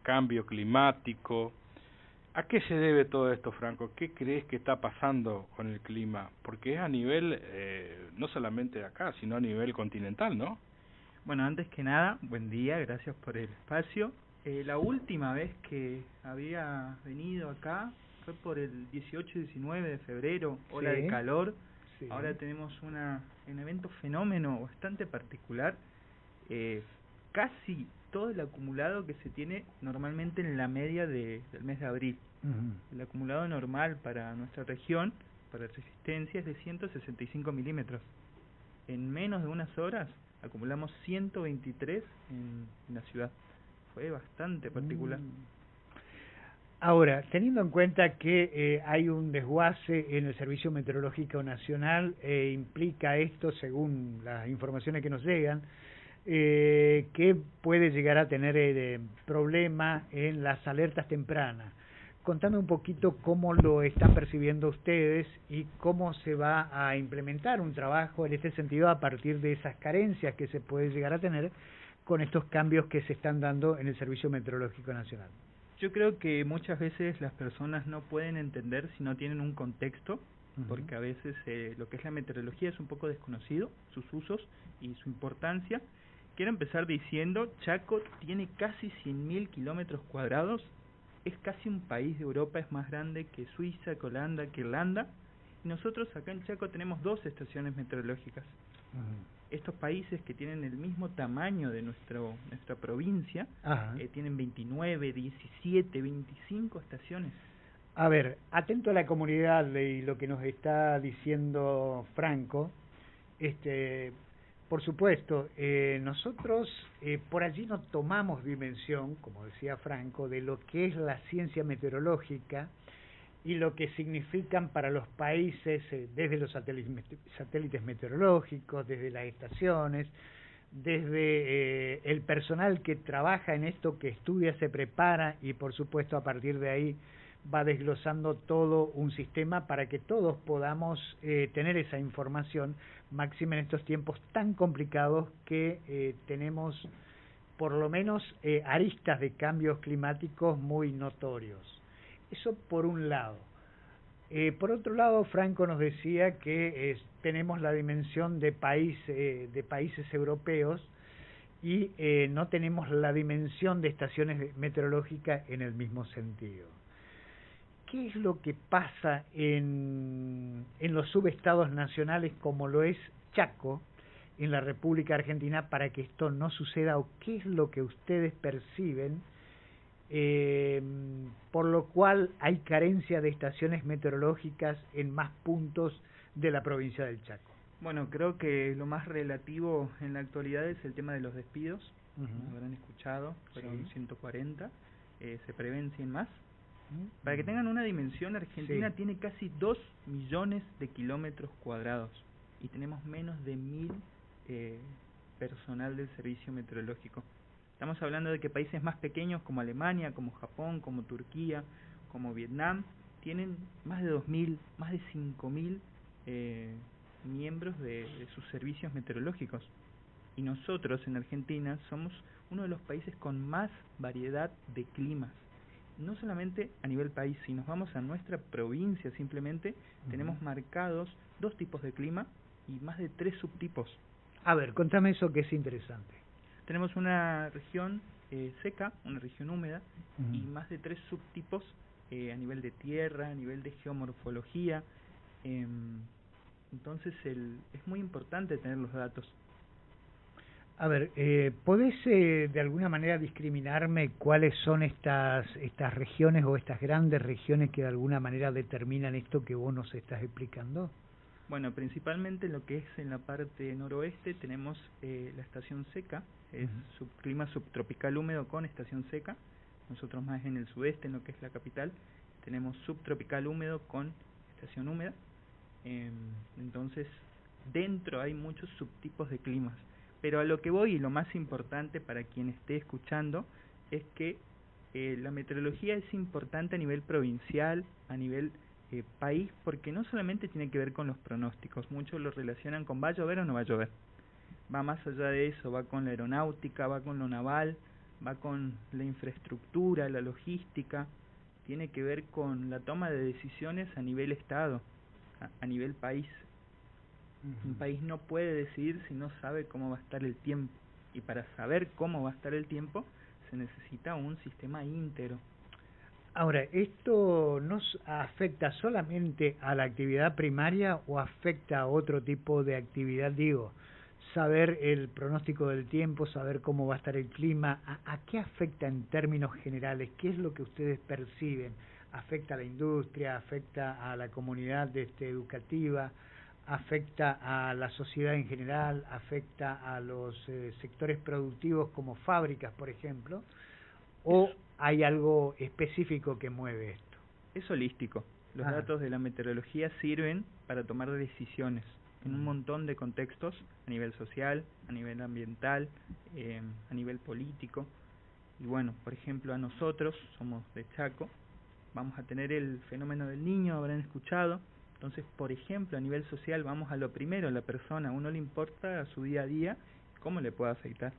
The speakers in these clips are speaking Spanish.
cambio climático. ¿A qué se debe todo esto, Franco? ¿Qué crees que está pasando con el clima? Porque es a nivel, no solamente de acá, sino a nivel continental, ¿no? Bueno, antes que nada, buen día, gracias por el espacio. La última vez que había venido acá fue por el 18-19 de febrero, ola de calor. Sí. Ahora tenemos un evento fenómeno bastante particular. Casi todo el acumulado que se tiene normalmente en la media del mes de abril. El acumulado normal para nuestra región, para resistencia, es de 165 milímetros. En menos de unas horas acumulamos 123 en la ciudad. Fue bastante particular. Ahora, teniendo en cuenta que hay un desguace en el Servicio Meteorológico Nacional, implica esto, según las informaciones que nos llegan, que puede llegar a tener problema en las alertas tempranas. Contame un poquito cómo lo están percibiendo ustedes y cómo se va a implementar un trabajo en este sentido a partir de esas carencias que se puede llegar a tener con estos cambios que se están dando en el Servicio Meteorológico Nacional. Yo creo que muchas veces las personas no pueden entender si no tienen un contexto, porque a veces lo que es la meteorología es un poco desconocido, sus usos y su importancia. Quiero empezar diciendo, Chaco tiene casi 100.000 kilómetros cuadrados, es casi un país de Europa, es más grande que Suiza, que Holanda, que Irlanda, y nosotros acá en Chaco tenemos 2 estaciones meteorológicas. Estos países que tienen el mismo tamaño de nuestra provincia, tienen 29, 17, 25 estaciones. A ver, atento a la comunidad y lo que nos está diciendo Franco, por supuesto, nosotros por allí no tomamos dimensión, como decía Franco, de lo que es la ciencia meteorológica y lo que significan para los países desde los satélites meteorológicos, desde las estaciones, desde el personal que trabaja en esto, que estudia, se prepara y por supuesto a partir de ahí va desglosando todo un sistema para que todos podamos tener esa información, máxime en estos tiempos tan complicados que tenemos por lo menos aristas de cambios climáticos muy notorios. Eso por un lado. Por otro lado, Franco nos decía que tenemos la dimensión de países europeos y no tenemos la dimensión de estaciones meteorológicas en el mismo sentido. ¿Qué es lo que pasa en los subestados nacionales como lo es Chaco, en la República Argentina, para que esto no suceda? ¿O qué es lo que ustedes perciben por lo cual hay carencia de estaciones meteorológicas en más puntos de la provincia del Chaco? Bueno, creo que lo más relativo en la actualidad es el tema de los despidos. Habrán escuchado, fueron 140, se prevén 100 más. Para que tengan una dimensión, Argentina tiene casi 2 millones de kilómetros cuadrados y tenemos menos de 1.000 personal del servicio meteorológico. Estamos hablando de que países más pequeños como Alemania, como Japón, como Turquía, como Vietnam, tienen más de 2.000, más de 5.000 miembros de sus servicios meteorológicos. Y nosotros en Argentina somos uno de los países con más variedad de climas. No solamente a nivel país, si nos vamos a nuestra provincia simplemente, tenemos marcados 2 tipos de clima y más de 3 subtipos. A ver, contame eso que es interesante. Tenemos una región seca, una región húmeda, y más de 3 subtipos a nivel de tierra, a nivel de geomorfología. Entonces es muy importante tener los datos. A ver, ¿podés de alguna manera discriminarme cuáles son estas regiones o estas grandes regiones que de alguna manera determinan esto que vos nos estás explicando? Bueno, principalmente lo que es en la parte noroeste tenemos la estación seca, es clima subtropical húmedo con estación seca. Nosotros más en el sudeste, en lo que es la capital, tenemos subtropical húmedo con estación húmeda. Entonces, dentro hay muchos subtipos de climas. Pero a lo que voy, y lo más importante para quien esté escuchando, es que la meteorología es importante a nivel provincial, a nivel país, porque no solamente tiene que ver con los pronósticos, muchos lo relacionan con va a llover o no va a llover. Va más allá de eso, va con la aeronáutica, va con lo naval, va con la infraestructura, la logística, tiene que ver con la toma de decisiones a nivel Estado, a nivel país. Un país no puede decidir si no sabe cómo va a estar el tiempo, y para saber cómo va a estar el tiempo se necesita un sistema íntegro. Ahora, ¿esto nos afecta solamente a la actividad primaria o afecta a otro tipo de actividad? Digo, saber el pronóstico del tiempo, saber cómo va a estar el clima, ¿a qué afecta en términos generales? ¿Qué es lo que ustedes perciben? ¿Afecta a la industria? ¿Afecta a la comunidad educativa? ¿Afecta a la sociedad en general? ¿Afecta a los sectores productivos como fábricas, por ejemplo? ¿O hay algo específico que mueve esto? Es holístico. Los datos de la meteorología sirven para tomar decisiones en un montón de contextos, a nivel social, a nivel ambiental, a nivel político. Y bueno, por ejemplo, a nosotros, somos de Chaco, vamos a tener el fenómeno del Niño, habrán escuchado. Entonces, por ejemplo, a nivel social vamos a lo primero, a la persona, a uno le importa a su día a día cómo le puede afectar.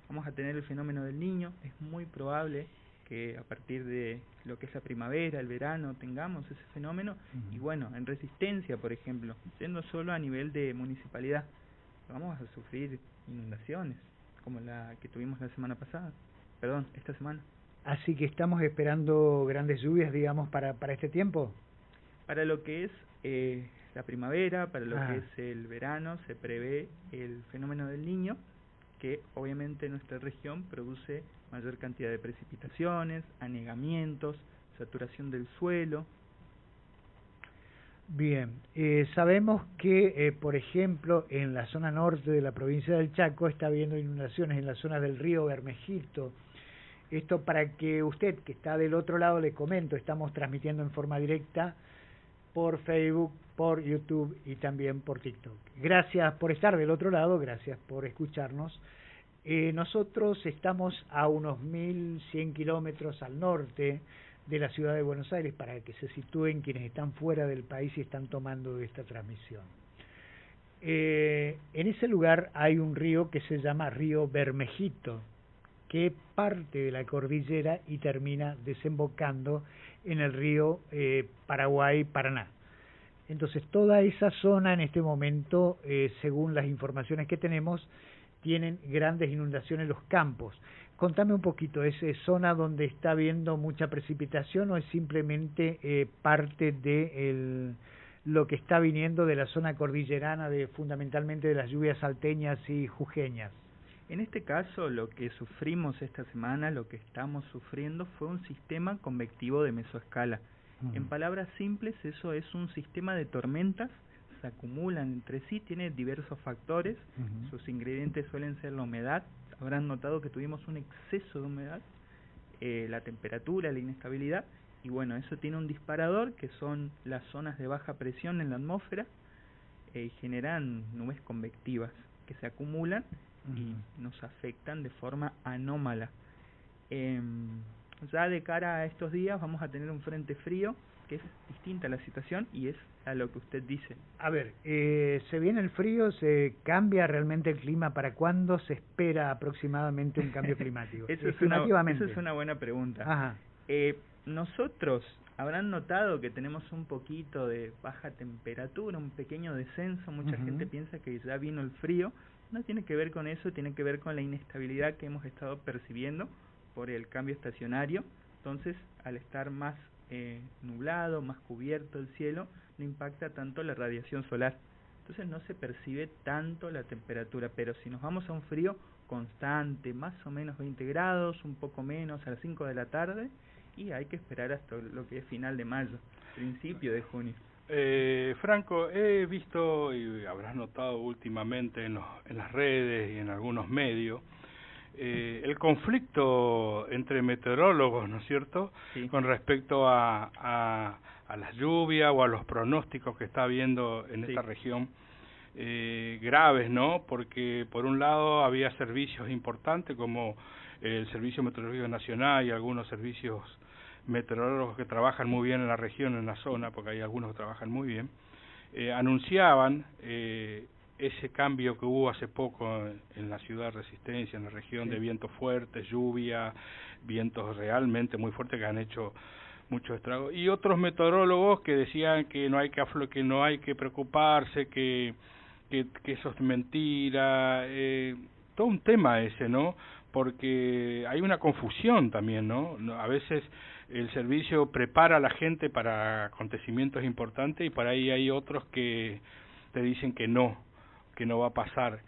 Vamos a tener el fenómeno del Niño, es muy probable que a partir de lo que es la primavera, el verano, tengamos ese fenómeno. Y bueno, en Resistencia, por ejemplo, siendo solo a nivel de municipalidad, vamos a sufrir inundaciones, como la que tuvimos la semana pasada, esta semana. Así que estamos esperando grandes lluvias, digamos, para este tiempo. Para lo que es la primavera, para lo que es el verano, se prevé el fenómeno del Niño, que obviamente en nuestra región produce mayor cantidad de precipitaciones, anegamientos, saturación del suelo. Bien, sabemos que, por ejemplo, en la zona norte de la provincia del Chaco está habiendo inundaciones en la zona del río Bermejito. Esto para que usted, que está del otro lado, le comento, estamos transmitiendo en forma directa por Facebook, por YouTube y también por TikTok. Gracias por estar del otro lado, gracias por escucharnos. Nosotros estamos a unos 1.100 kilómetros al norte de la ciudad de Buenos Aires, para que se sitúen quienes están fuera del país y están tomando esta transmisión. En ese lugar hay un río que se llama Río Bermejito, que parte de la cordillera y termina desembocando en el río Paraguay-Paraná. Entonces toda esa zona en este momento, según las informaciones que tenemos, tienen grandes inundaciones en los campos. Contame un poquito, ¿es zona donde está habiendo mucha precipitación o es simplemente parte de lo que está viniendo de la zona cordillerana, fundamentalmente de las lluvias salteñas y jujeñas? En este caso, lo que sufrimos esta semana, lo que estamos sufriendo, fue un sistema convectivo de mesoescala. En palabras simples, eso es un sistema de tormentas, se acumulan entre sí, tiene diversos factores, sus ingredientes suelen ser la humedad, habrán notado que tuvimos un exceso de humedad, la temperatura, la inestabilidad, y bueno, eso tiene un disparador, que son las zonas de baja presión en la atmósfera, y generan nubes convectivas que se acumulan y nos afectan de forma anómala. Ya de cara a estos días vamos a tener un frente frío, que es distinta la situación y es a lo que usted dice. A ver, se viene el frío, se cambia realmente el clima. ¿Para cuándo se espera aproximadamente un cambio climático? Esa es una buena pregunta. Ajá. Nosotros habrán notado que tenemos un poquito de baja temperatura, un pequeño descenso. Mucha gente piensa que ya vino el frío. No tiene que ver con eso, tiene que ver con la inestabilidad que hemos estado percibiendo por el cambio estacionario. Entonces, al estar más nublado, más cubierto el cielo, no impacta tanto la radiación solar. Entonces no se percibe tanto la temperatura, pero si nos vamos a un frío constante, más o menos 20 grados, un poco menos, a las 5 de la tarde, y hay que esperar hasta lo que es final de mayo, principio de junio. Franco, he visto, y habrás notado últimamente en las redes y en algunos medios, el conflicto entre meteorólogos, ¿no es cierto?, sí, con respecto a las lluvias o a los pronósticos que está habiendo en esta región, graves, ¿no?, porque por un lado había servicios importantes como el Servicio Meteorológico Nacional y algunos servicios meteorólogos que trabajan muy bien en la región, en la zona, porque hay algunos que trabajan muy bien, anunciaban ese cambio que hubo hace poco en la ciudad de Resistencia, en la región, de vientos fuertes, lluvia, vientos realmente muy fuertes que han hecho mucho estrago, y otros meteorólogos que decían que no hay que preocuparse, que eso es mentira, todo un tema ese, ¿no? Porque hay una confusión también, ¿no? A veces el servicio prepara a la gente para acontecimientos importantes y para ahí hay otros que te dicen que no va a pasar.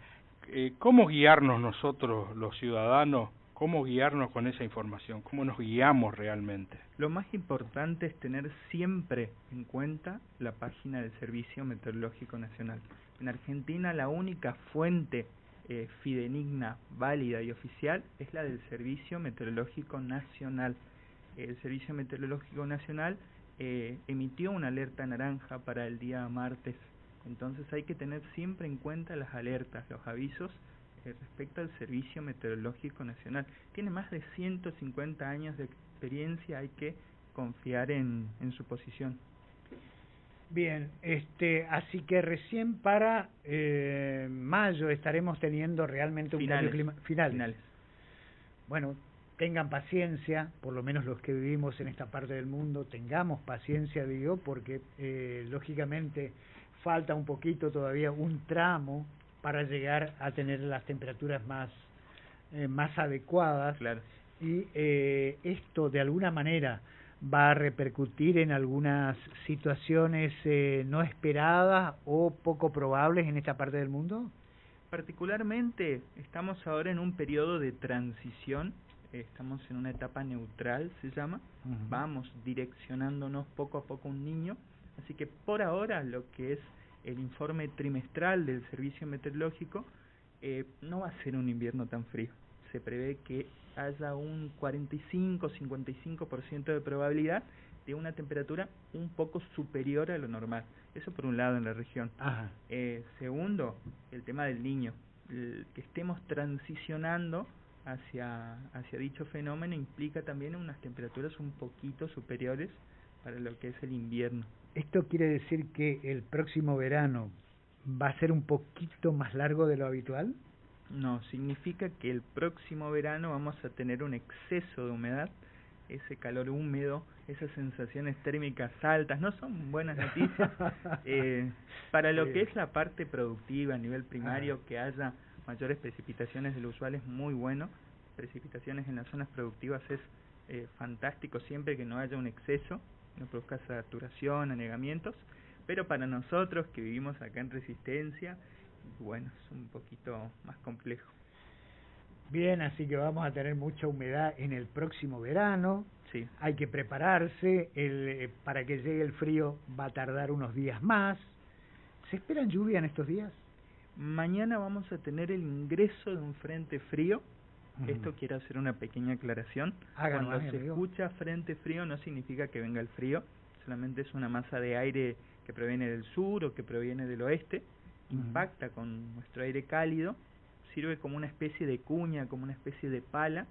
¿Cómo guiarnos nosotros, los ciudadanos? ¿Cómo guiarnos con esa información? ¿Cómo nos guiamos realmente? Lo más importante es tener siempre en cuenta la página del Servicio Meteorológico Nacional. En Argentina la única fuente fidedigna, válida y oficial es la del Servicio Meteorológico Nacional. El Servicio Meteorológico Nacional emitió una alerta naranja para el día martes. Entonces hay que tener siempre en cuenta las alertas, los avisos respecto al Servicio Meteorológico Nacional. Tiene más de 150 años de experiencia, hay que confiar en su posición. Bien, así que recién para mayo estaremos teniendo realmente un cambio climático. Finales. Bueno, tengan paciencia, por lo menos los que vivimos en esta parte del mundo, tengamos paciencia, digo, porque lógicamente falta un poquito todavía, un tramo para llegar a tener las temperaturas más adecuadas. Claro. Y esto de alguna manera va a repercutir en algunas situaciones no esperadas o poco probables en esta parte del mundo. Particularmente estamos ahora en un periodo de transición, estamos en una etapa neutral, se llama. Vamos direccionándonos poco a poco un niño, así que por ahora lo que es el informe trimestral del Servicio Meteorológico no va a ser un invierno tan frío. Se prevé que haya un 45-55% de probabilidad de una temperatura un poco superior a lo normal. Eso por un lado en la región. Segundo, el tema del niño. Que estemos transicionando hacia dicho fenómeno implica también unas temperaturas un poquito superiores para lo que es el invierno. ¿Esto quiere decir que el próximo verano va a ser un poquito más largo de lo habitual? No, significa que el próximo verano vamos a tener un exceso de humedad, ese calor húmedo, esas sensaciones térmicas altas, no son buenas noticias. Para lo que es la parte productiva a nivel primario, que haya mayores precipitaciones de lo usual es muy bueno. Precipitaciones en las zonas productivas es fantástico siempre que no haya un exceso, no produzca saturación, anegamientos, pero para nosotros que vivimos acá en Resistencia, bueno, es un poquito más complejo. Bien, así que vamos a tener mucha humedad en el próximo verano. Sí. Hay que prepararse, para que llegue el frío va a tardar unos días más. ¿Se esperan lluvia en estos días? Mañana vamos a tener el ingreso de un frente frío. Esto quiero hacer una pequeña aclaración. Cuando se escucha frente frío no significa que venga el frío, solamente es una masa de aire que proviene del sur o que proviene del oeste, impacta con nuestro aire cálido, sirve como una especie de cuña, como una especie de pala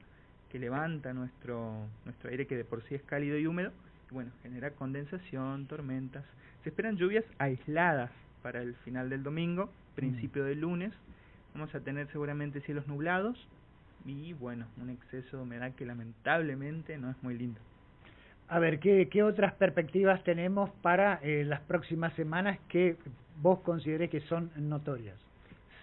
que levanta nuestro aire que de por sí es cálido y húmedo, y bueno, genera condensación, tormentas. Se esperan lluvias aisladas para el final del domingo, principio del lunes. Vamos a tener seguramente cielos nublados y bueno, un exceso de humedad que lamentablemente no es muy lindo. A ver, ¿qué otras perspectivas tenemos para las próximas semanas que vos consideres que son notorias?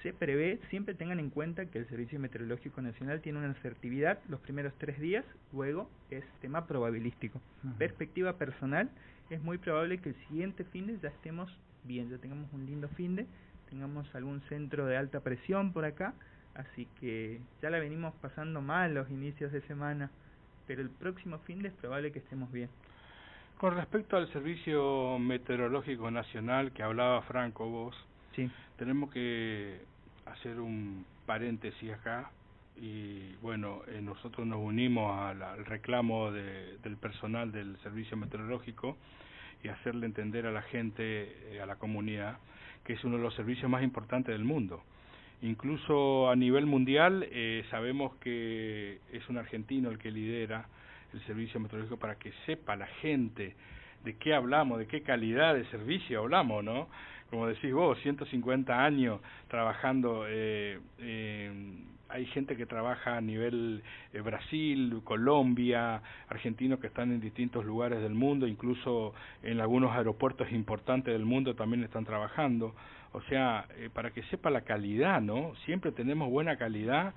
Se prevé, siempre tengan en cuenta que el Servicio Meteorológico Nacional tiene una asertividad los primeros 3 días, luego es tema probabilístico. Perspectiva personal, es muy probable que el siguiente finde ya estemos bien, ya tengamos un lindo finde, tengamos algún centro de alta presión por acá, así que ya la venimos pasando mal los inicios de semana, pero el próximo finde es probable que estemos bien. Con respecto al Servicio Meteorológico Nacional que hablaba Franco vos, sí, tenemos que hacer un paréntesis acá y bueno, nosotros nos unimos al reclamo del personal del Servicio Meteorológico y hacerle entender a la gente, a la comunidad, que es uno de los servicios más importantes del mundo. Incluso a nivel mundial sabemos que es un argentino el que lidera el servicio meteorológico para que sepa la gente de qué hablamos, de qué calidad de servicio hablamos, ¿no? Como decís vos, 150 años trabajando, hay gente que trabaja a nivel Brasil, Colombia, argentinos que están en distintos lugares del mundo, incluso en algunos aeropuertos importantes del mundo también están trabajando. O sea, para que sepa la calidad, ¿no? Siempre tenemos buena calidad,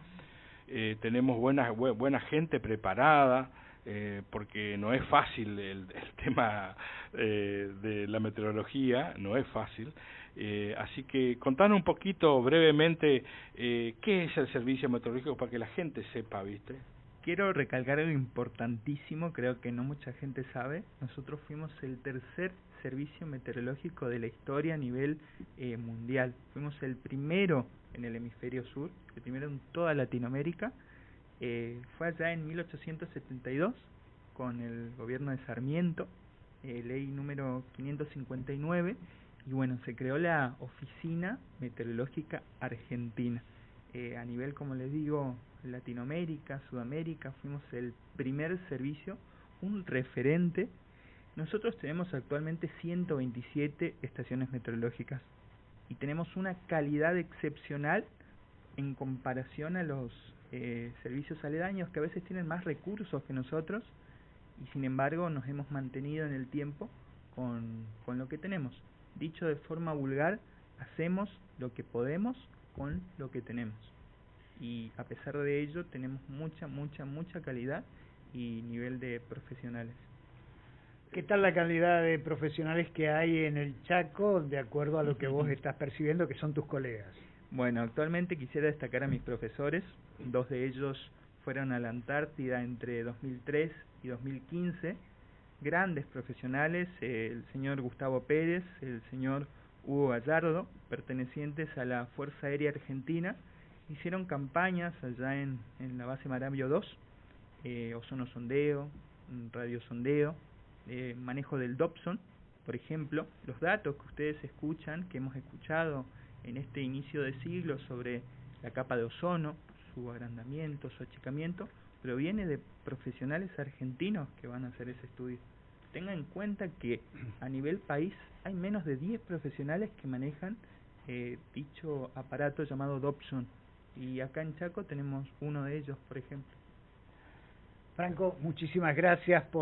tenemos buena gente preparada, porque no es fácil el tema de la meteorología, no es fácil. Así que contanos un poquito brevemente qué es el servicio meteorológico para que la gente sepa, ¿viste? Quiero recalcar algo importantísimo, creo que no mucha gente sabe. Nosotros fuimos el tercer servicio meteorológico de la historia a nivel mundial. Fuimos el primero en el hemisferio sur, el primero en toda Latinoamérica. Fue allá en 1872 con el gobierno de Sarmiento, ley número 559, y bueno, se creó la Oficina Meteorológica Argentina. A nivel, como les digo, Latinoamérica, Sudamérica, fuimos el primer servicio, un referente. Nosotros tenemos actualmente 127 estaciones meteorológicas y tenemos una calidad excepcional en comparación a los servicios aledaños que a veces tienen más recursos que nosotros, y sin embargo nos hemos mantenido en el tiempo con lo que tenemos. Dicho de forma vulgar, hacemos lo que podemos con lo que tenemos, y a pesar de ello tenemos mucha calidad y nivel de profesionales. ¿Qué tal la calidad de profesionales que hay en el Chaco, de acuerdo a lo que vos estás percibiendo, que son tus colegas? Bueno, actualmente quisiera destacar a mis profesores. 2 de ellos fueron a la Antártida entre 2003 y 2015. Grandes profesionales, el señor Gustavo Pérez, el señor Hugo Gallardo, pertenecientes a la Fuerza Aérea Argentina. Hicieron campañas allá en la base Marambio 2, ozono sondeo, radio sondeo, manejo del Dobson, por ejemplo. Los datos que ustedes escuchan, que hemos escuchado en este inicio de siglo sobre la capa de ozono, su agrandamiento, su achicamiento, proviene de profesionales argentinos que van a hacer ese estudio. Tengan en cuenta que a nivel país hay menos de 10 profesionales que manejan dicho aparato llamado Dobson, y acá en Chaco tenemos uno de ellos, por ejemplo. Franco, muchísimas gracias por